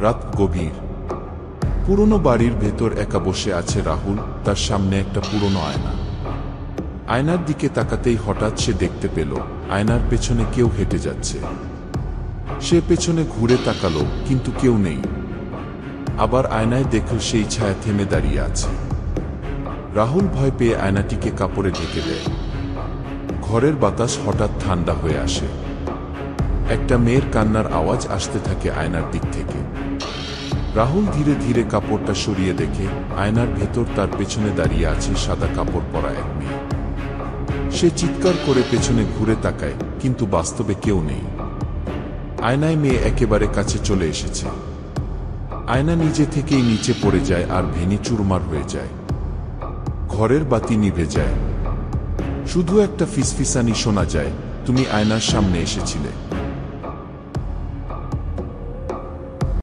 রাত গভীর। পুরনো বাড়ির ভেতর একা বসে আছে রাহুল, তার সামনে একটা পুরনো আয়না। আয়নার দিকে তাকাতেই হঠাৎ সে দেখতে পেল আয়নার পেছনে কেউ হেঁটে যাচ্ছে। সে পেছনে ঘুরে তাকালো, কিন্তু কেউ নেই। আবার আয়নায় দেখল সেই ছায়া থেমে দাঁড়িয়ে আছে। রাহুল ভয় পেয়ে আয়নাটিকে কাপড়ে ঢেকে দেয়। ঘরের বাতাস হঠাৎ ঠান্ডা হয়ে আসে। একটা মেয়ের কান্নার আওয়াজ আসতে থাকে আয়নার দিক থেকে। রাহুল ধীরে ধীরে কাপড়টা সরিয়ে দেখে আয়নার ভেতর তার পেছনে দাঁড়িয়ে আছে সাদা কাপড় পরা এক মেয়ে। সে চিৎকার করে পেছনে ঘুরে তাকায়, কিন্তু বাস্তবে কেউ নেই। আয়নায় মেয়ে একেবারে কাছে চলে এসেছে। আয়না নিজে থেকেই নিচে পড়ে যায় আর ভেঙে চুরমার হয়ে যায়। ঘরের বাতি নিভে যায়। শুধু একটা ফিসফিসানি শোনা যায়, তুমি আয়নার সামনে এসেছিলে।